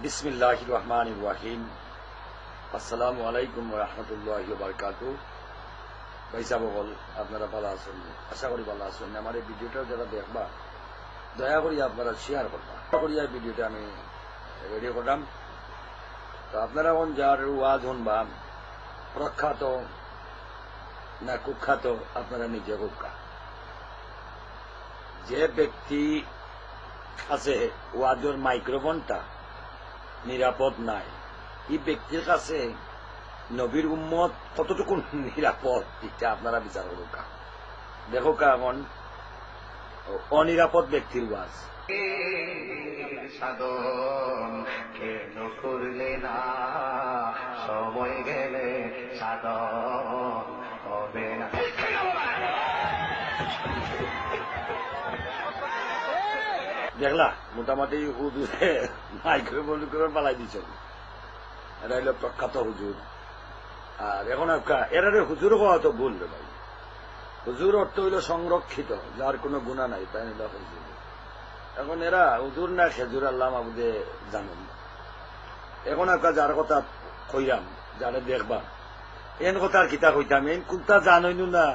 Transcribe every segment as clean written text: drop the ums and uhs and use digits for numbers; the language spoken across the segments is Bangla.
বিসমিল্লাহির রহমানির রহিম। আসসালামু আলাইকুম ওয়া রাহমাতুল্লাহি ওয়া বারাকাতুহু। ভাইসা বল, আপনারা ভালো আছেন? আশা করি ভালো আছেন। আমার এই ভিডিওটা যারা দেখবা দয়া করি আপনারা শেয়ার করবা। করিয়া ভিডিওটা আমি রেডি করলাম। তো আপনারা এখন যার ওয়াজ শুনবা প্রখ্যাত না কুখ্যাত আপনারা নিজে কুখ্যা। যে ব্যক্তি কাছে ওয়াজের মাইক্রোফোনটা নিরাপদ নাই, এই ব্যক্তির কাছে নবীর উম্মত কতটুকু নিরাপদ এটা আপনারা বিচার করুক। দেখো এখন অনিরাপদ ব্যক্তির ওয়াজ। সাধন কেন করলে না, সময় গেলে সাধন হবে না। দেখলা মোটামুটি হুজুরে মাইক্রোফোন করে পালাই দিচ্ছ। এরা হইল প্রখ্যাত হুজুর। আর এখন এরারে হুজুর হওয়া তো ভুল রে ভাই। হুজুর অর্থ হইল সংরক্ষিত, যার কোনো গুণা নাই, তাই নিল হুজুর। এখন এরা হুজুর না খেজুর আল্লাহ মাহবুদে জানেন। এখন যার কথা কইরাম, যারে দেখবা এন কথা আর কিতা কইতাম, এন কোনটা জানইনু না।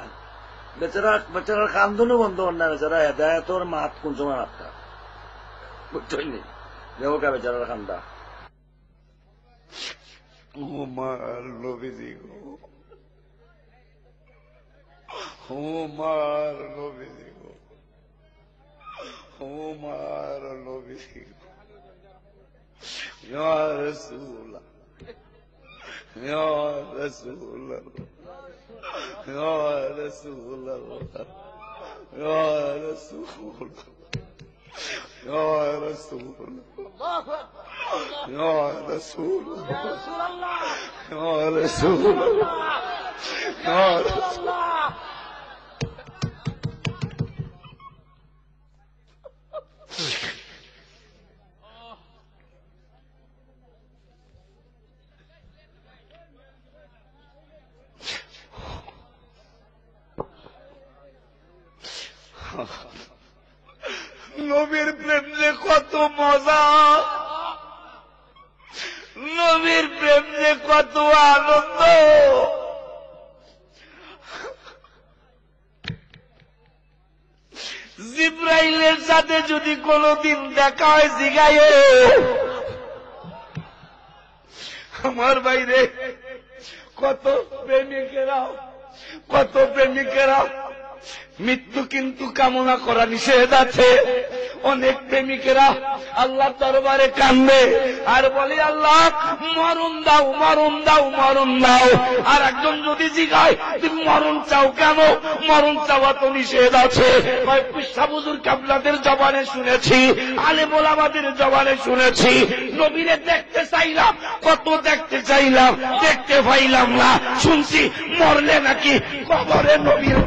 বেচারার কান্দনও বন্ধ হন না। বেচারা হেদায়তর মাত কোন সময় মাত্রা বুঝছই নি। দেখো কা বেচারার কান্দা। উমার নবীজি গো, উমার নবীজি গো, উমার নবীজি গো, ইয়া রাসূলুল্লাহ, ইয়া রাসূলুল্লাহ, ইয়া রাসূলুল্লাহ, ইয়া রাসূলুল্লাহ, ইয়া রাসূলুল্লাহ, ইয়া রাসূলুল্লাহ, ইয়া রাসূলুল্লাহ, ইয়া রাসূলুল্লাহ। নবীর প্রেম যে কত মজা, নবীর প্রেম যে কত আনন্দ। জিব্রাইলের সাথে যদি কোনদিন দেখা হয় জিগায়ে, আমার বাইরে কত প্রেমিকেরা মৃত্যু কিন্তু কামনা করা নিষেধ আছে। অনেক প্রেমিকেরা আল্লাহ দরবারে কান্দে আর বলে, আল্লাহ মরণ দাও, মরণ দাও, মরণ দাও। আর একজন যদি জিগায় তুমি মরণ চাও কেন, মরণ চাওয়া তো নিষেধ আছে। হুজুর কাবলাদের জবানে শুনেছি, আলেম ওলামাদের জবানে শুনেছি, নবীরে দেখতে চাইলাম, কত দেখতে চাইলাম, দেখতে পাইলাম না। শুনছি মরলে নাকি কবরে নবীর।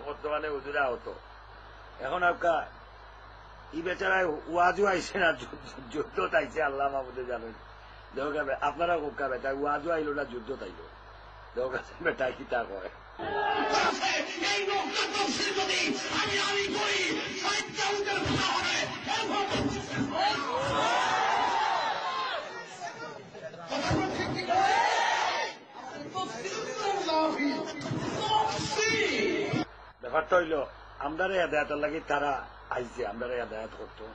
বর্তমানে হুজুরে আহত। এখন ই বেচারায় ওয়াজও আইসে না, যুদ্ধ তাইছে আল্লাহ মাহমুদে জানেন। দেখো আপনারা কোকা বেটা ওয়াজও আইল না, যুদ্ধ তাইল। দেখো বেটা কি তা কয়। ব্যাপারটা হইল আমরা হেদায়তের লাগে তারা আইছে, আমরা হেদায়ত করতো,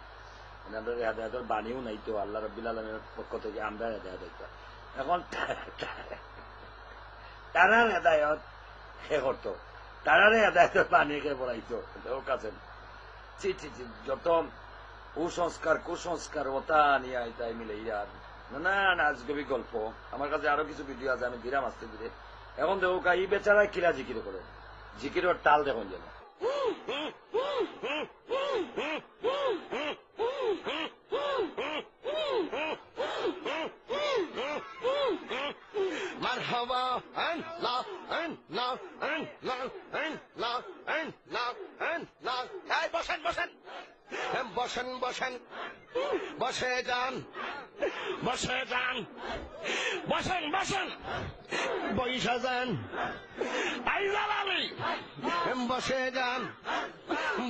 আমরা হেদায়তের বাণীও নাই তো আল্লাহ রাব্বুল আলামিনের পক্ষ থেকে আমরা হেদায়ত হইতো। এখন তারার হেদায়ত সে করতো, তারারে হেদায়তের বাণী কে বলাইতো। কাছে যত কুসংস্কার ওটা নিয়ে তাই মিলে ইয়ার না আজগবি গল্প। আমার কাছে আরো কিছু ভিডিও আছে, আমি দিলাম আস্তে ধীরে। এখন দেখো এই বেচারায় কিলা জিকির করে, জিকিরের টাল দেখুন যেন। মারহাবা আল্লাহ আল্লাহ আল্লাহ আল্লাহ আল্লাহ আল্লাহ। বসেন বসেন, বসেন বসেন, বসে যান, বসে যান, বসেন বসেন, বৈশা যান, আইজাল আলী বসে যান,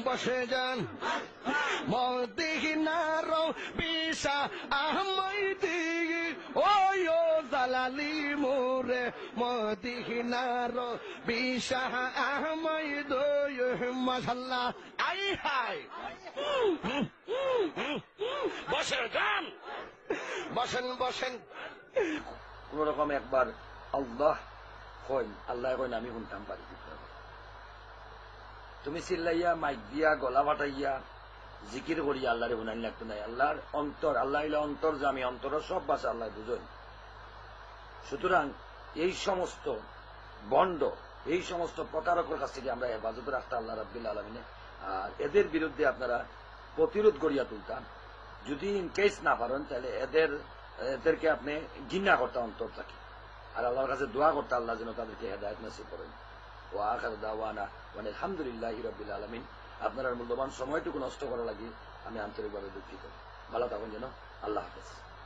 বসে যান, মদিনার বিশা আহমদি ওই জালালি মোরে মদিনার বিশা আহমদ মাশাল্লাহ। আই হাই, বসে যান, বসেন বসেন। কোন রকম একবার আল্লাহ কইন, আল্লাহ কইন আমি শুনতাম পারি। তুমি চিল্লাইয়া মাইক দিয়া গলা ফাটাইয়া জিকির করিয়া আল্লাহরে শুনাই লাগতো নাই। আল্লাহর অন্তর, আল্লাহ হইলে অন্তর জামি, অন্তরের সব ভাষা আল্লাহ বুঝেন। সুতরাং এই সমস্ত বন্ড, এই সমস্ত প্রতারকের কাছ থেকে আমরা হেফাজত রাখতে আল্লাহ রাব্বুল আলামিনে, আর এদের বিরুদ্ধে আপনারা প্রতিরোধ করিয়া তুলতাম। যদি ইনকেস না পারেন তাহলে এদেরকে আপনি ঘৃণা করতে অন্তর থাকে, আর আল্লাহর কাছে দোয়া করতে আল্লাহ যেন তাদেরকে হেদায়েত নসিব করেন। ওয়া আখিরু দাওয়ানা ওয়া আলহামদুলিল্লাহি রাব্বিল আলামিন। আপনার মূল্যবান সময়টুকু নষ্ট করা লাগি আমি আন্তরিকভাবে দুঃখিত। ভালো থাকুন যেন। আল্লাহ হাফেজ।